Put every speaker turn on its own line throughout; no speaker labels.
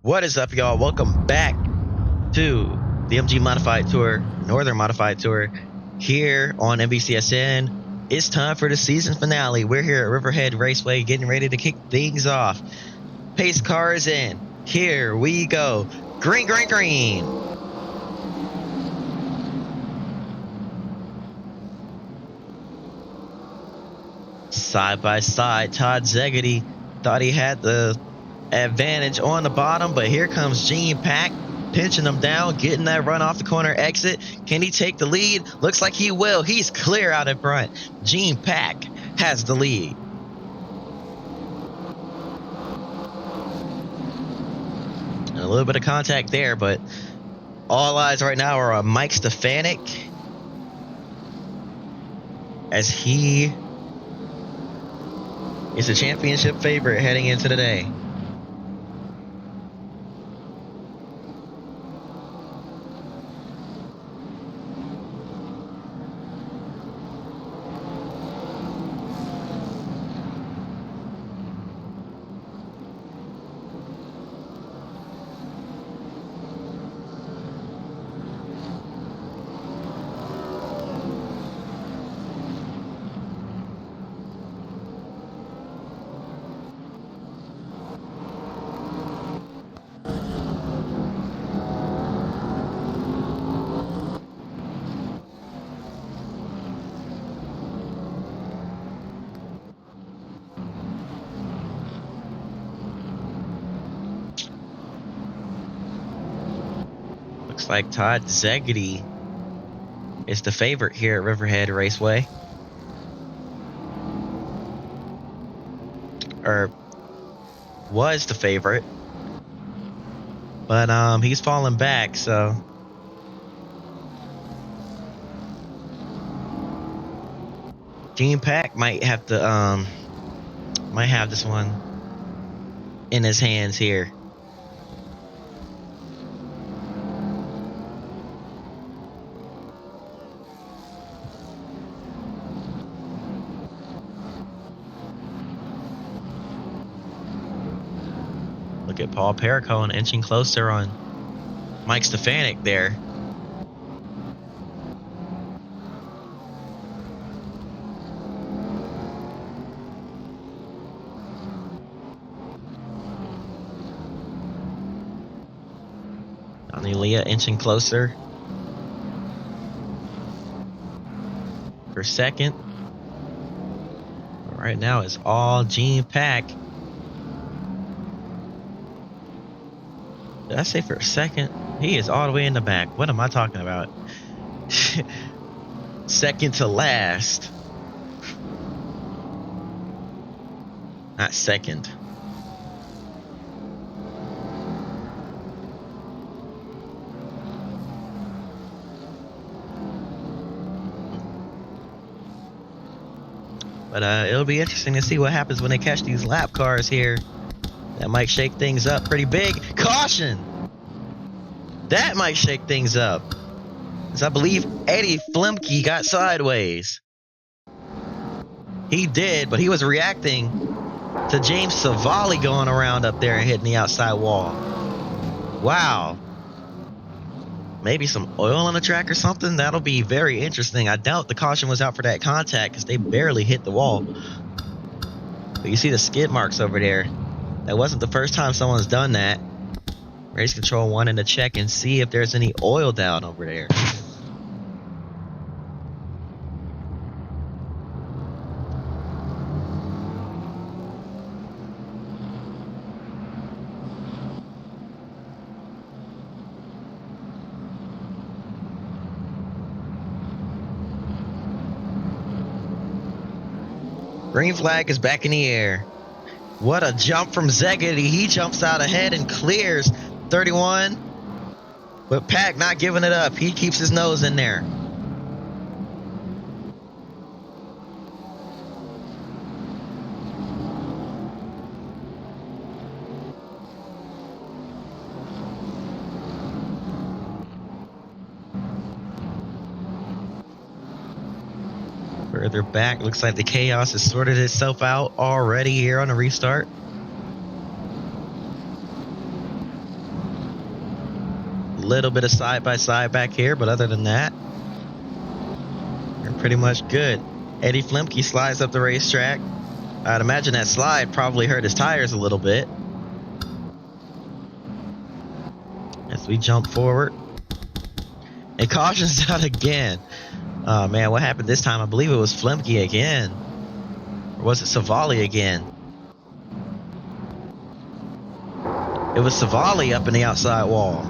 What is up, y'all? Welcome back to the MG Modified Tour, Northern Modified Tour, here on NBCSN. It's time for the season finale. We're here at Riverhead Raceway getting ready to kick things off. Pace cars in. Here we go. Green, green, green. Side by side, Todd Zegedy thought he had the advantage on the bottom, but here comes Gene Pack pinching him down, getting that run off the corner exit. Can he take the lead? Looks like he will. He's clear out in front. Gene Pack has the lead. And a little bit of contact there, but all eyes right now are on Mike Stefanik as he is a championship favorite heading into the day. Looks like Todd Zegedy is the favorite here at Riverhead Raceway. Or was the favorite. But he's fallen back, so Gene Pack might have to might have this one in his hands here. Look at Paul Perricone inching closer on Mike Stefanik there. Leah inching closer for second. But right now it's all Gene Pack. Did I say for a second? He is all the way in the back. What am I talking about? Second to last. Not second. But it'll be interesting to see what happens when they catch these lap cars here. That might shake things up pretty big. Caution! That might shake things up. As I believe Eddie Flemke got sideways. He did, but he was reacting to James Savali going around up there and hitting the outside wall. Wow. Maybe some oil on the track or something. That'll be very interesting. I doubt the caution was out for that contact because they barely hit the wall. But you see the skid marks over there. That wasn't the first time someone's done that. Race Control wanting to check and see if there's any oil down over there. Green flag is back in the air. What a jump from Zegedy. He jumps out ahead and clears 31. But Pack not giving it up. He keeps his nose in there. Further back, looks like the chaos has sorted itself out already here on the restart. little bit of side-by-side back here, but other than that, we're pretty much good. Eddie Flemke slides up the racetrack. I'd imagine that slide probably hurt his tires a little bit. As we jump forward. And cautions out again. Oh man, what happened this time? I believe it was Flemke again. Or was it Savali again? It was Savali up in the outside wall.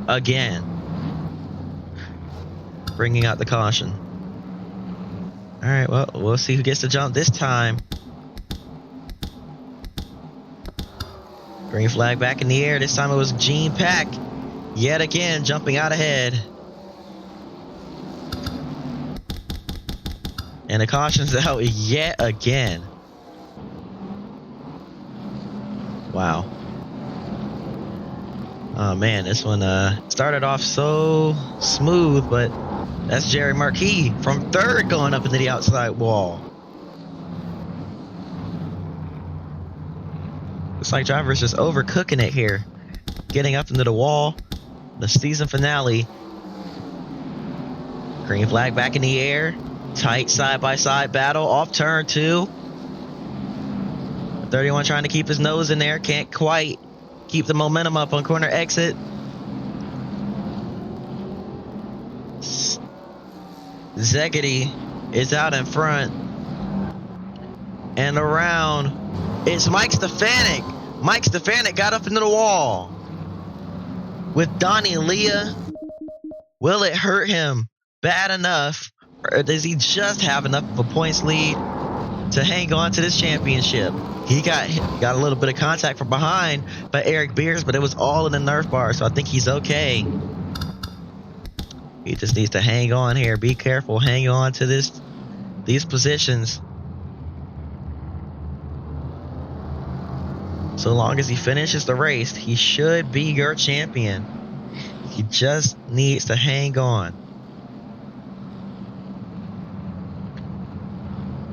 Again. Bringing out the caution. Alright, well, we'll see who gets to jump this time. Green flag back in the air. This time it was Gene Pack. Yet again, jumping out ahead. And the caution's out yet again. Wow. Oh man, this one started off so smooth, but that's Jerry Marquis from third going up into the outside wall. Looks like drivers just overcooking it here. Getting up into the wall. The season finale. Green flag back in the air. Tight side-by-side battle off turn 2. 31 trying to keep his nose in there. Can't quite keep the momentum up on corner exit. Zegedy is out in front. And around, it's Mike Stefanik. Mike Stefanik got up into the wall. With Donnie Leah, will it hurt him bad enough, or does he just have enough of a points lead to hang on to this championship? He got a little bit of contact from behind by Eric Beers, but it was all in the Nerf bar, so I think he's okay. He just needs to hang on here. Be careful. Hang on to these positions. So long as he finishes the race, he should be your champion. He just needs to hang on.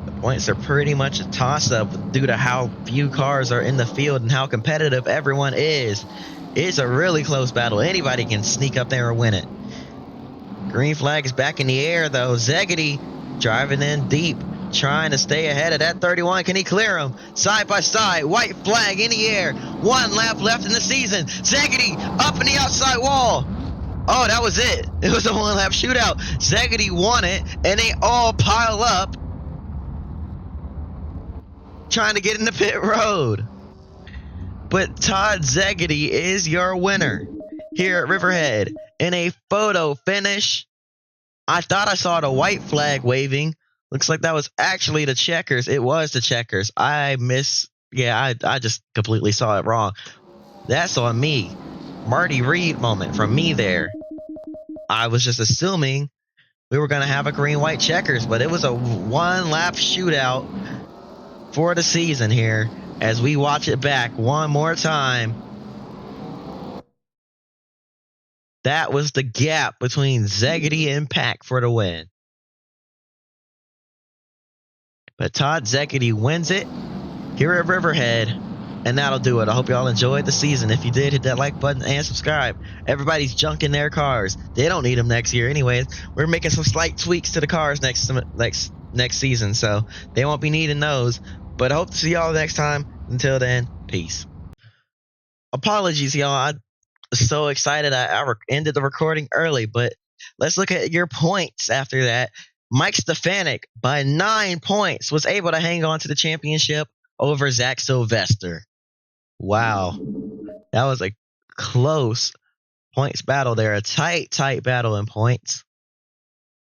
The points are pretty much a toss-up due to how few cars are in the field and how competitive everyone is. It's a really close battle. Anybody can sneak up there and win it. Green flag is back in the air, though. Zegedy driving in deep, trying to stay ahead of that 31. Can he clear him? Side by side, white flag in the air. 1 lap left in the season. Zegedy up in the outside wall. Oh, that was it. It was a 1 lap shootout. Zegedy won it, and they all pile up trying to get in the pit road. But Todd Zegedy is your winner here at Riverhead in a photo finish. I thought I saw the white flag waving. Looks like that was actually the checkers. It was the checkers. I just completely saw it wrong. That's on me. Marty Reed moment from me there. I was just assuming we were going to have a green-white checkers, but it was a 1-lap shootout for the season here as we watch it back one more time. That was the gap between Zegedy and Pack for the win. But Todd Zegedy wins it here at Riverhead, and that'll do it. I hope y'all enjoyed the season. If you did, hit that like button and subscribe. Everybody's junking their cars. They don't need them next year anyways. We're making some slight tweaks to the cars next season, so they won't be needing those. But I hope to see y'all next time. Until then, peace. Apologies, y'all. I'm so excited I ended the recording early, but let's look at your points after that. Mike Stefanik, by 9 points, was able to hang on to the championship over Zach Sylvester. Wow. That was a close points battle there. A tight battle in points.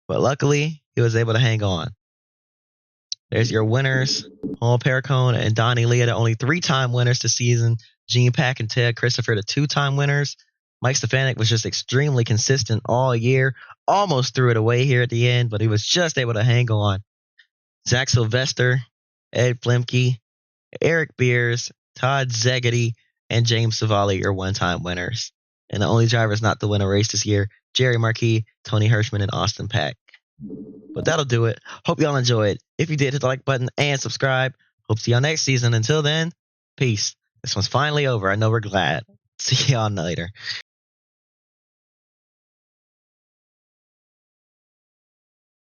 But luckily, he was able to hang on. There's your winners. Paul Perricone and Donnie Leah, the only 3-time winners this season. Gene Pack and Ted Christopher, the 2-time winners. Mike Stefanik was just extremely consistent all year. Almost threw it away here at the end, but he was just able to hang on. Zach Sylvester, Ed Flemke, Eric Beers, Todd Zegedy, and James Savali are 1-time winners. And the only drivers not to win a race this year, Jerry Marquis, Tony Hirschman, and Austin Pack. But that'll do it. Hope y'all enjoyed. If you did, hit the like button and subscribe. Hope to see y'all next season. Until then, peace. This one's finally over. I know we're glad. See y'all later.